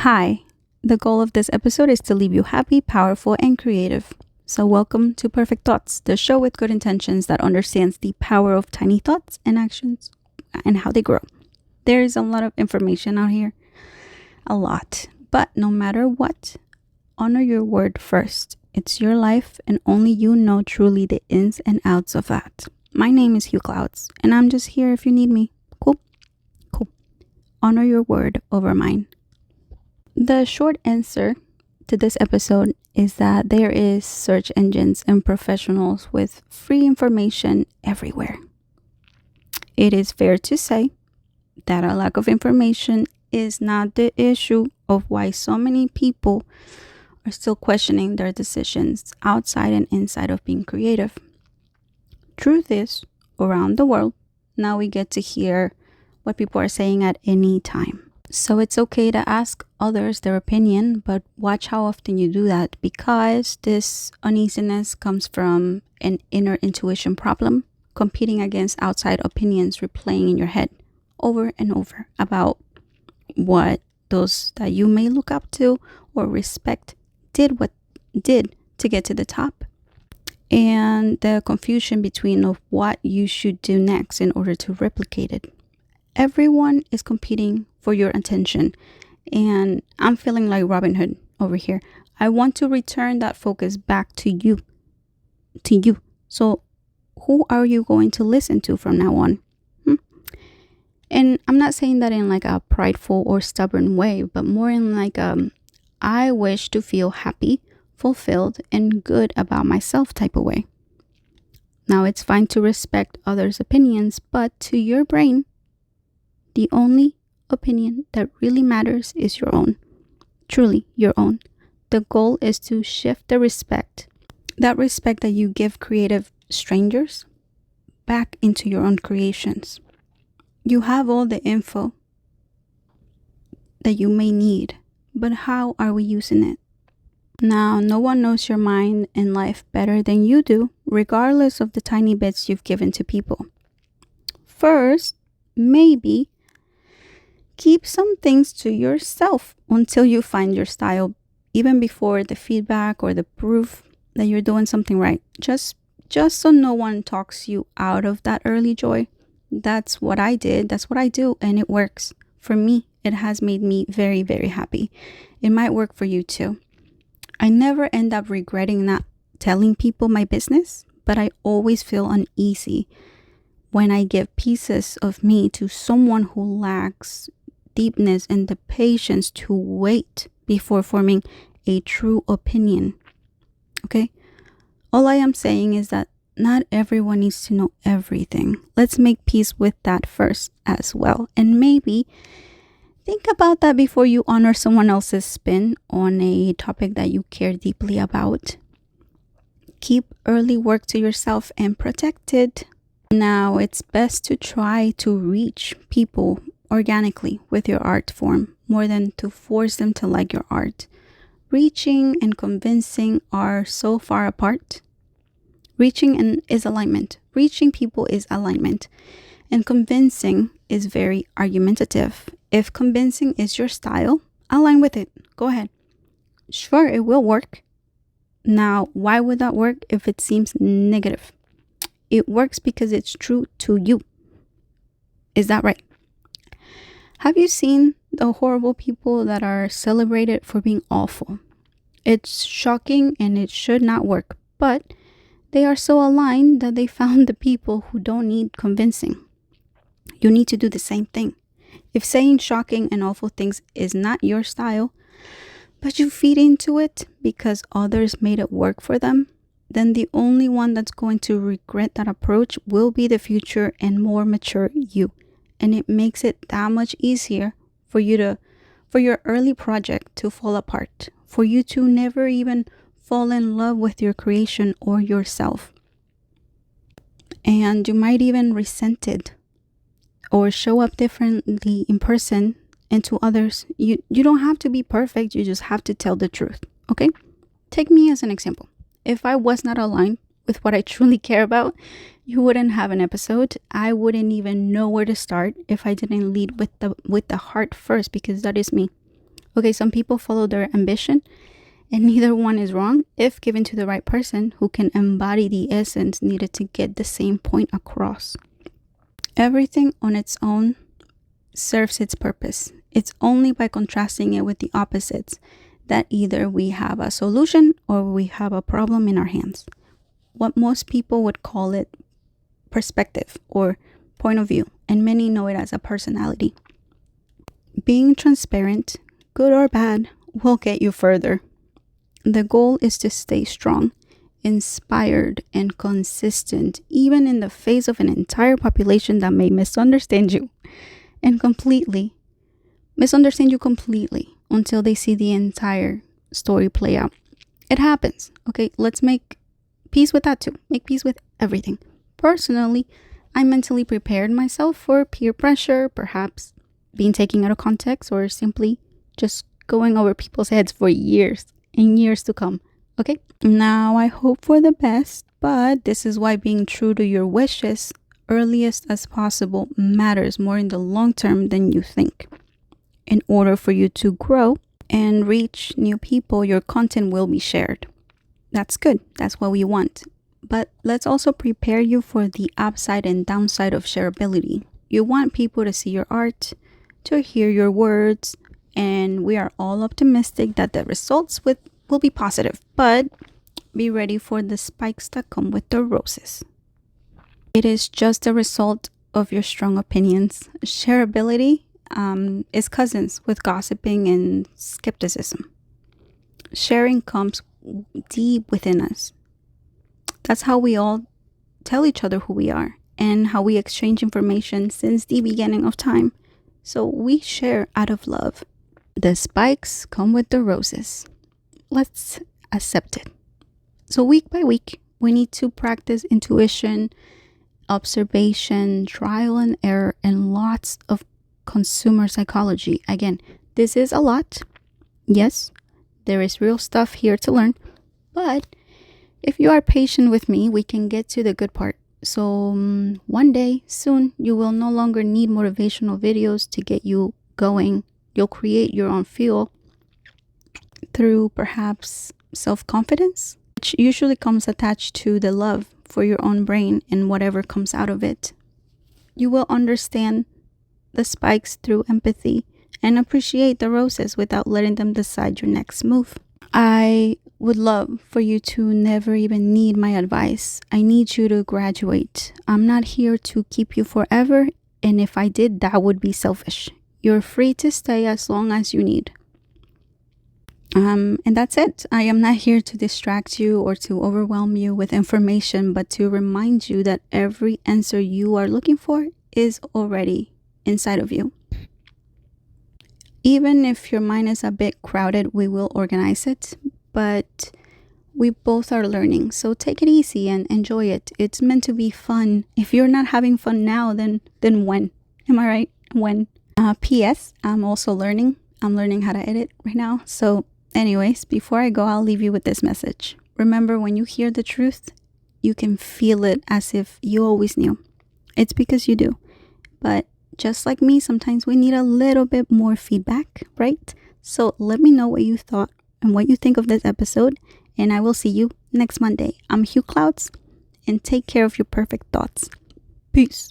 Hi, the goal of this episode is to leave you happy, powerful, and creative. So, welcome to Perfect Thoughts, the show with good intentions that understands the power of tiny thoughts and actions and how they grow. There is a lot of information out here, a lot. But no matter what, honor your word first. It's your life, and only you know truly the ins and outs of that. My name is Hueclouds, and I'm just here if you need me. Cool? Cool. Honor your word over mine. The short answer to this episode is that there is search engines and professionals with free information everywhere. It is fair to say that a lack of information is not the issue of why so many people are still questioning their decisions outside and inside of being creative. Truth is, around the world, now we get to hear what people are saying at any time. So it's okay to ask others their opinion, but watch how often you do that, because this uneasiness comes from an inner intuition problem, competing against outside opinions replaying in your head over and over about what those that you may look up to or respect did to get to the top, and the confusion between of what you should do next in order to replicate it. Everyone is competing for your attention, and I'm feeling like Robin Hood over here. I want to return that focus back to you. So who are you going to listen to from now on? And I'm not saying that in like a prideful or stubborn way, but more in like I wish to feel happy, fulfilled, and good about myself type of way. Now, it's fine to respect others' opinions, but to your brain, the only opinion that really matters is your own. Truly your own. The goal is to shift the respect, that respect that you give creative strangers, back into your own creations. You have all the info that you may need, but how are we using it? Now, no one knows your mind and life better than you do, regardless of the tiny bits you've given to people. First, maybe keep some things to yourself until you find your style, even before the feedback or the proof that you're doing something right. Just so no one talks you out of that early joy. That's what I did. That's what I do. And it works. For me, it has made me very, very happy. It might work for you too. I never end up regretting not telling people my business, but I always feel uneasy when I give pieces of me to someone who lacks deepness and the patience to wait before forming a true opinion. Okay? All I am saying is that not everyone needs to know everything. Let's make peace with that first as well. And maybe think about that before you honor someone else's spin on a topic that you care deeply about. Keep early work to yourself and protect it. Now, it's best to try to reach people organically with your art form more than to force them to like your art. Reaching and convincing are so far apart. Reaching is alignment. Reaching people is alignment. And convincing is very argumentative. If convincing is your style, align with it. Go ahead. Sure, it will work. Now, why would that work if it seems negative? It works because it's true to you. Is that right? Have you seen the horrible people that are celebrated for being awful? It's shocking and it should not work, but they are so aligned that they found the people who don't need convincing. You need to do the same thing. If saying shocking and awful things is not your style, but you feed into it because others made it work for them, then the only one that's going to regret that approach will be the future and more mature you. And it makes it that much easier for your early project to fall apart, for you to never even fall in love with your creation or yourself. And you might even resent it or show up differently in person and to others. You don't have to be perfect. You just have to tell the truth. Okay? Take me as an example. If I was not aligned with what I truly care about, you wouldn't have an episode. I wouldn't even know where to start if I didn't lead with the heart first, because that is me. Okay, some people follow their ambition, and neither one is wrong if given to the right person who can embody the essence needed to get the same point across. Everything on its own serves its purpose. It's only by contrasting it with the opposites that either we have a solution or we have a problem in our hands. What most people would call it perspective or point of view, and many know it as a personality. Being transparent, good or bad, will get you further. The goal is to stay strong, inspired, and consistent, even in the face of an entire population that may misunderstand you completely until they see the entire story play out. It happens. Okay, let's make peace with that too. Make peace with everything. Personally, I mentally prepared myself for peer pressure, perhaps being taken out of context, or simply just going over people's heads for years and years to come. Okay, now I hope for the best, but this is why being true to your wishes earliest as possible matters more in the long term than you think. In order for you to grow and reach new people, your content will be shared. That's good. That's what we want. But let's also prepare you for the upside and downside of shareability. You want people to see your art, to hear your words, and we are all optimistic that the results will be positive. But be ready for the spikes that come with the roses. It is just a result of your strong opinions. Shareability is cousins with gossiping and skepticism. Sharing comes deep within us. That's how we all tell each other who we are and how we exchange information since the beginning of time. So we share out of love. The spikes come with the roses. Let's accept it. So week by week, we need to practice intuition, observation, trial and error, and lots of consumer psychology. Again, this is a lot. Yes, there is real stuff here to learn, but if you are patient with me, we can get to the good part. So one day, soon, you will no longer need motivational videos to get you going. You'll create your own fuel through perhaps self-confidence, which usually comes attached to the love for your own brain and whatever comes out of it. You will understand the spikes through empathy and appreciate the roses without letting them decide your next move. I would love for you to never even need my advice. I need you to graduate. I'm not here to keep you forever, and if I did, that would be selfish. You're free to stay as long as you need. And that's it. I am not here to distract you or to overwhelm you with information, but to remind you that every answer you are looking for is already inside of you. Even if your mind is a bit crowded, we will organize it, but we both are learning. So take it easy and enjoy it. It's meant to be fun. If you're not having fun now, then when? Am I right? When? P.S. I'm also learning. I'm learning how to edit right now. So anyways, before I go, I'll leave you with this message. Remember, when you hear the truth, you can feel it as if you always knew. It's because you do. But just like me, sometimes we need a little bit more feedback, right? So let me know what you thought and what you think of this episode, and I will see you next Monday. I'm Hueclouds, and take care of your perfect thoughts. Peace.